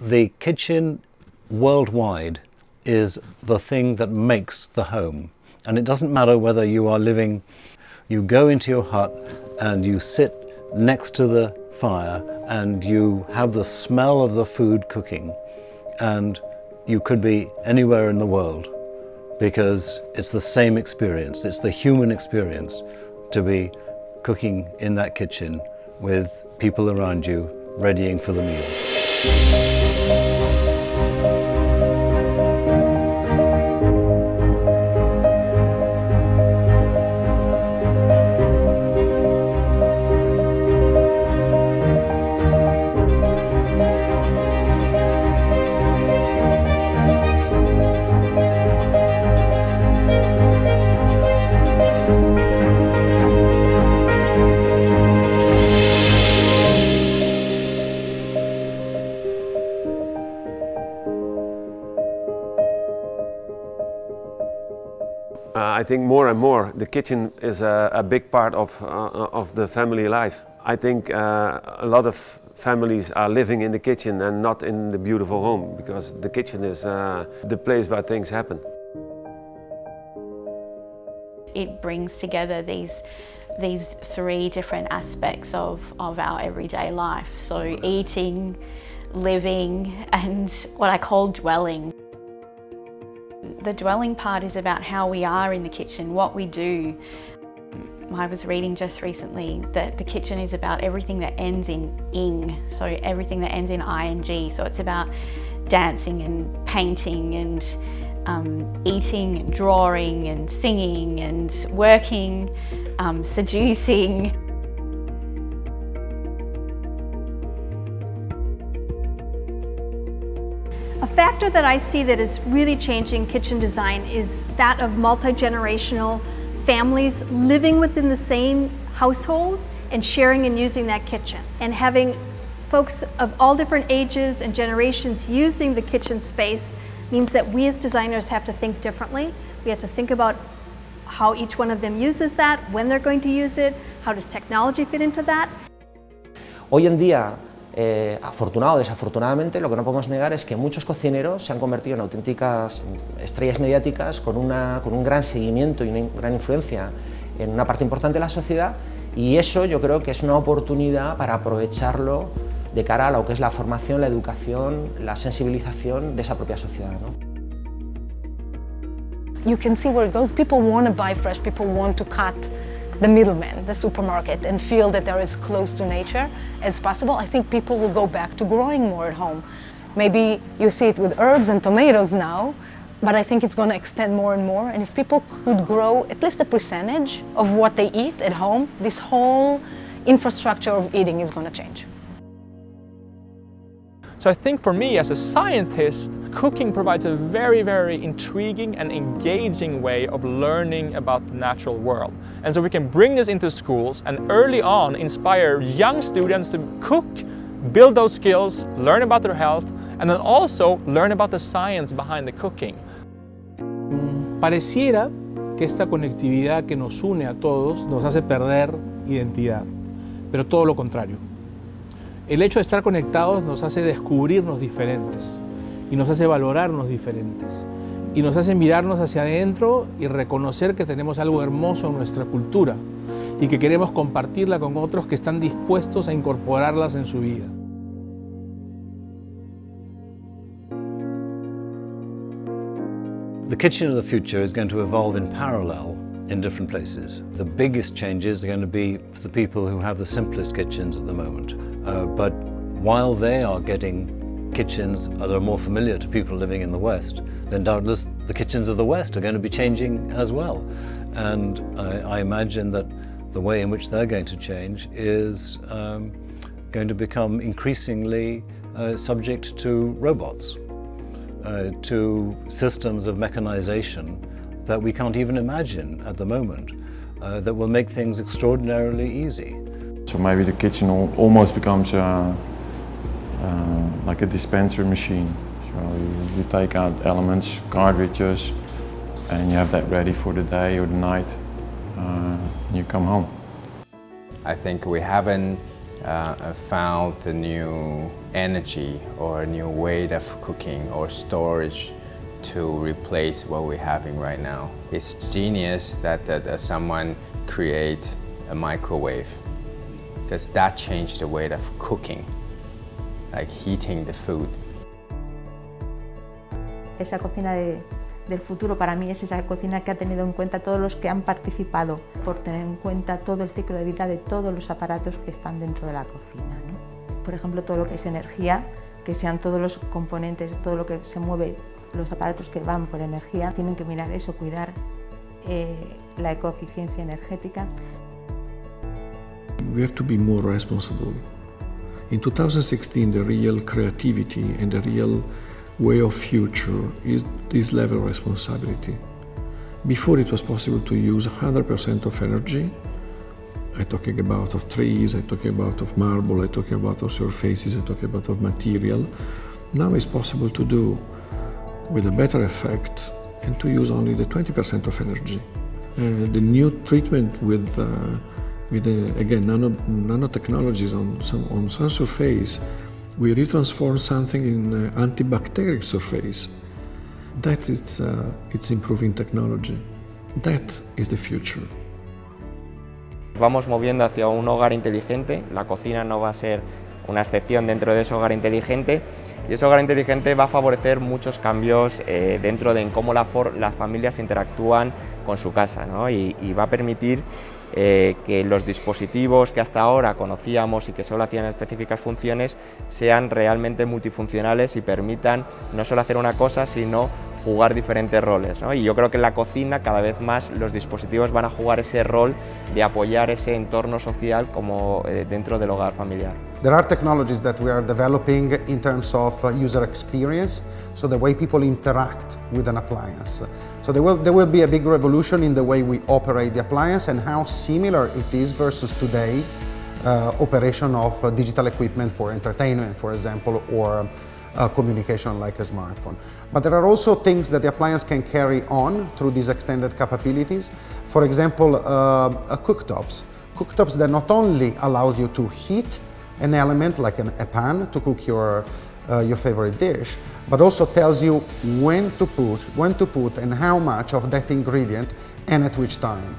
the kitchen worldwide is the thing that makes the home. And it doesn't matter whether you are living, you go into your hut and you sit next to the fire and you have the smell of the food cooking, and you could be anywhere in the world, because it's the same experience. It's the human experience to be cooking in that kitchen with people around you readying for the meal. I think more and more the kitchen is a big part of the family life. I think a lot of families are living in the kitchen and not in the beautiful home, because the kitchen is the place where things happen. It brings together these three different aspects of our everyday life. So eating, living, and what I call dwelling. The dwelling part is about how we are in the kitchen, what we do. I was reading just recently that the kitchen is about everything that ends in ing, so everything that ends in ing. So it's about dancing and painting and eating and drawing and singing and working, seducing. A factor that I see that is really changing kitchen design is that of multi-generational families living within the same household and sharing and using that kitchen. And having folks of all different ages and generations using the kitchen space means that we as designers have to think differently. We have to think about how each one of them uses that, when they're going to use it, how does technology fit into that. Hoy en día, afortunado o desafortunadamente, lo que no podemos negar es que muchos cocineros se han convertido en auténticas estrellas mediáticas con un gran seguimiento y una gran influencia en una parte importante de la sociedad, y eso yo creo que es una oportunidad para aprovecharlo de cara a lo que es la formación, la educación, la sensibilización de esa propia sociedad, ¿no? You can see where it goes. People want to buy fresh, people want to cut the middleman, the supermarket, and feel that they're as close to nature as possible. I think people will go back to growing more at home. Maybe you see it with herbs and tomatoes now, but I think it's going to extend more and more. And if people could grow at least a percentage of what they eat at home, this whole infrastructure of eating is going to change. So I think for me as a scientist, cooking provides a very, very intriguing and engaging way of learning about the natural world. And so we can bring this into schools and early on inspire young students to cook, build those skills, learn about their health, and then also learn about the science behind the cooking. Pareciera que esta conectividad que nos une a todos nos hace perder identidad, pero todo lo contrario. El hecho de estar conectados nos hace descubrirnos diferentes y nos hace valorarnos diferentes y nos hace mirarnos hacia adentro y reconocer que tenemos algo hermoso en nuestra cultura y que queremos compartirla con otros que están dispuestos a incorporarlas en su vida. The kitchen of the future is going to evolve in parallel in different places. The biggest changes are going to be for the people who have the simplest kitchens at the moment. But while they are getting kitchens that are more familiar to people living in the West, then doubtless the kitchens of the West are going to be changing as well. And I imagine that the way in which they're going to change is going to become increasingly subject to robots, to systems of mechanization that we can't even imagine at the moment, that will make things extraordinarily easy. So maybe the kitchen almost becomes like a dispenser machine. So you take out elements, cartridges, and you have that ready for the day or the night, and you come home. I think we haven't found a new energy or a new way of cooking or storage to replace what we're having right now. It's genius that someone create a microwave, because that changed the way of cooking, like heating the food. Esa cocina del futuro para mí es esa cocina que ha tenido en cuenta todos los que han participado, por tener en cuenta todo el ciclo de vida de todos los aparatos que están dentro de la cocina, ¿no? Por ejemplo, todo lo que es energía, que sean todos los componentes, todo lo que se mueve, los aparatos que van por energía, tienen que mirar eso, cuidar la ecoeficiencia energética. We have to be more responsible. In 2016, the real creativity and the real way of future is this level of responsibility. Before it was possible to use 100% of energy. I'm talking about of trees, I'm talking about of marble, I'm talking about of surfaces, I'm talking about of material. Now it's possible to do with a better effect and to use only the 20% of energy. The new treatment with again nanotechnologies on some surface, we retransform something in antibacterial surface. That is it's improving technology. That is the future. Vamos moviendo hacia un hogar inteligente. La cocina no va a ser una excepción dentro de ese hogar inteligente. Y ese hogar inteligente va a favorecer muchos cambios dentro de cómo las familias interactúan con su casa, ¿no? Y va a permitir que los dispositivos que hasta ahora conocíamos y que solo hacían específicas funciones sean realmente multifuncionales y permitan no solo hacer una cosa, sino jugar diferentes roles, ¿no? Y yo creo que en la cocina cada vez más los dispositivos van a jugar ese rol de apoyar ese entorno social como dentro del hogar familiar. There are technologies that we are developing in terms of user experience, so the way people interact with an appliance. So there will be a big revolution in the way we operate the appliance and how similar it is versus today operation of digital equipment for entertainment, for example, or communication like a smartphone. But there are also things that the appliance can carry on through these extended capabilities. For example, cooktops. Cooktops that not only allows you to heat an element like a pan to cook your favorite dish, but also tells you when to put and how much of that ingredient and at which time.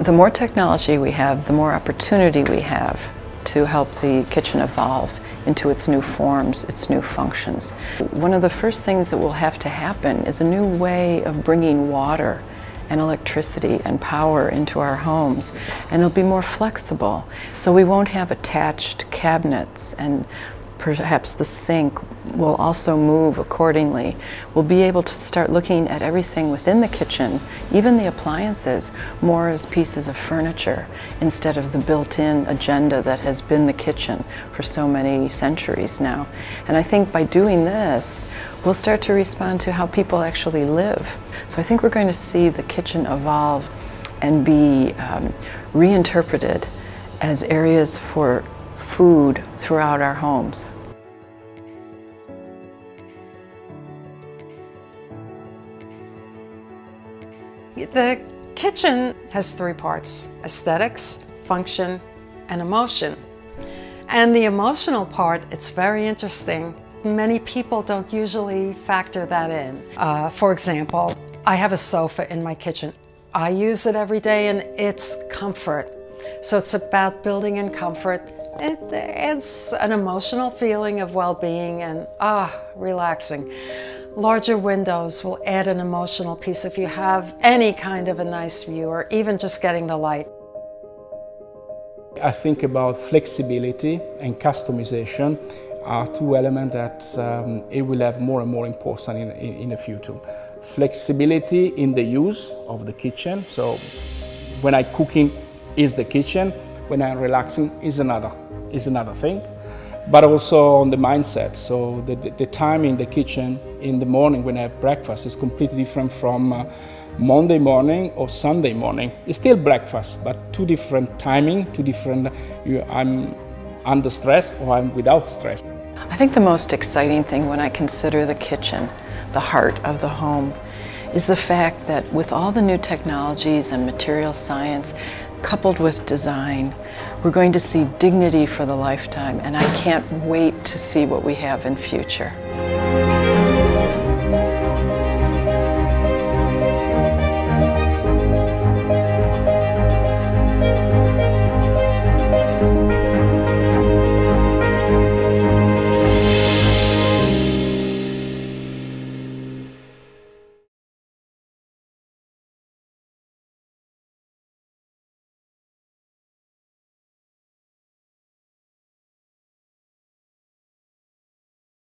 The more technology we have, the more opportunity we have to help the kitchen evolve into its new forms, its new functions. One of the first things that will have to happen is a new way of bringing water and electricity and power into our homes, and it'll be more flexible. So we won't have attached cabinets, and perhaps the sink will also move accordingly. We'll be able to start looking at everything within the kitchen, even the appliances, more as pieces of furniture instead of the built-in agenda that has been the kitchen for so many centuries now. And I think by doing this, we'll start to respond to how people actually live. So I think we're going to see the kitchen evolve and be reinterpreted as areas for food throughout our homes. The kitchen has three parts: aesthetics, function, and emotion. And the emotional part, it's very interesting. Many people don't usually factor that in. For example, I have a sofa in my kitchen. I use it every day and it's comfort. So it's about building in comfort. It's an emotional feeling of well-being and relaxing. Larger windows will add an emotional piece if you have any kind of a nice view or even just getting the light. I think about flexibility and customization are two elements that it will have more and more importance in the future. Flexibility in the use of the kitchen. So when I'm cooking is the kitchen, when I'm relaxing is another thing. But also on the mindset. So the time in the kitchen in the morning when I have breakfast is completely different from Monday morning or Sunday morning. It's still breakfast, but two different timing, two different, I'm under stress or I'm without stress. I think the most exciting thing when I consider the kitchen, the heart of the home, is the fact that with all the new technologies and material science, coupled with design, we're going to see dignity for the lifetime, and I can't wait to see what we have in future.